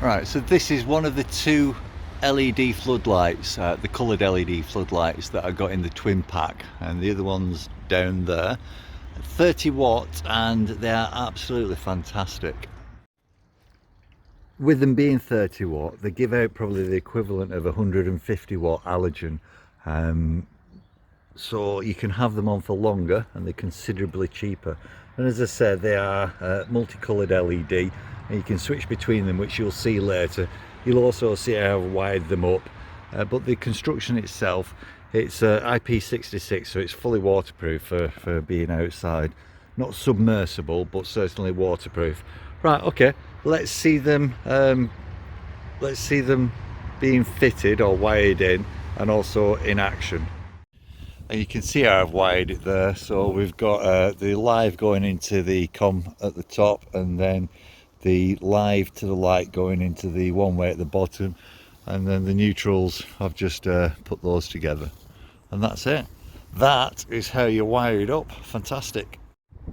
Right, so this is one of the two LED floodlights, the coloured LED floodlights that I got in the twin pack, and the other one's down there. 30 watts, and they are absolutely fantastic. With them being 30 watt, they give out probably the equivalent of 150 watt halogen. So you can have them on for longer, and they're considerably cheaper. And as I said, they are multicoloured LED, and you can switch between them, which you'll see later. You'll also see how I've wired them up. But the construction itself, it's IP66, so it's fully waterproof for being outside. Not submersible, but certainly waterproof. Right, okay, let's see them being fitted or wired in, and also in action. And you can see how I've wired it there. So we've got the live going into the com at the top, and then the live to the light going into the one way at the bottom, and then the neutrals, I've just put those together, and that's it. That is how you wire it up. Fantastic.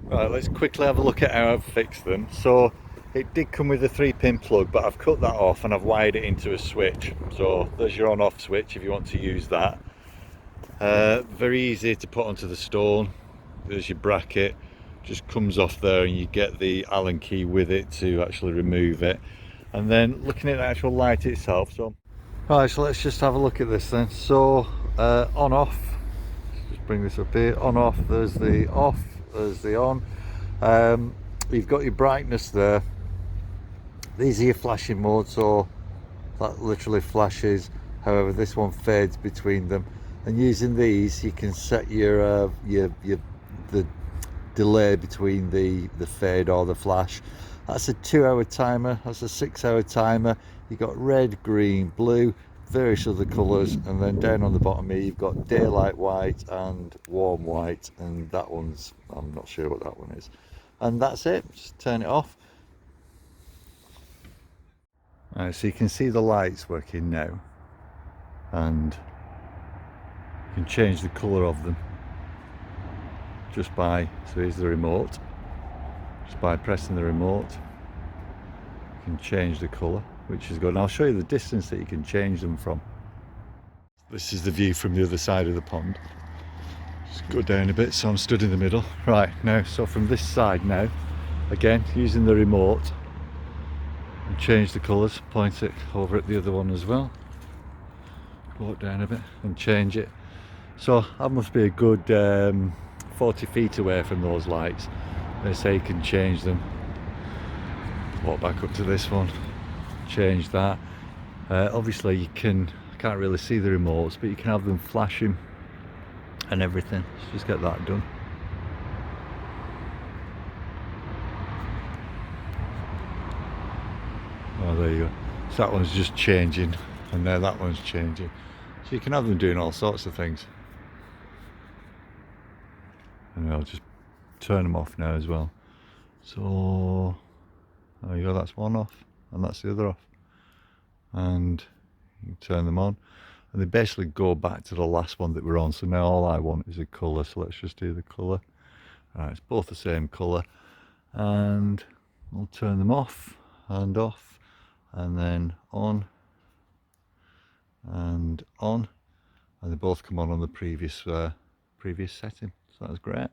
Right, let's quickly have a look at how I've fixed them. So it did come with a 3-pin plug, but I've cut that off and I've wired it into a switch. So there's your on off switch if you want to use that. Very easy to put onto the stone. There's your bracket, just comes off there, and you get the Allen key with it to actually remove it. And then looking at the actual light itself, so right, so let's just have a look at this then. So on off, just bring this up here, on off, there's the off, there's the on. You've got your brightness there. These are your flashing modes, so that literally flashes. However, this one fades between them. And using these, you can set the delay between the fade or the flash. That's a 2-hour timer, that's a 6-hour timer. You've got red, green, blue, various other colours, and then down on the bottom here you've got daylight white and warm white, and that one's, I'm not sure what that one is. And that's it, just turn it off. Alright, so you can see the lights working now, and you can change the colour of them just by, so here's the remote, just by pressing the remote you can change the colour, which is good. And I'll show you the distance that you can change them from. This is the view from the other side of the pond. Just go down a bit, so I'm stood in the middle. Right, now, so from this side now, again, using the remote, and change the colours, point it over at the other one as well, go down a bit and change it. So I must be a good 40 feet away from those lights. They say you can change them. Walk back up to this one, change that. Obviously you can't really see the remotes, but you can have them flashing and everything. Let's just get that done. Oh, there you go. So that one's just changing, and now that one's changing. So you can have them doing all sorts of things. And I'll just turn them off now as well. So there you go, that's one off, and that's the other off. And you can turn them on, and they basically go back to the last one that we're on. So now all I want is a colour, so let's just do the colour. Right, it's both the same colour, and we'll turn them off, and then on, and they both come on the previous setting. So that's great.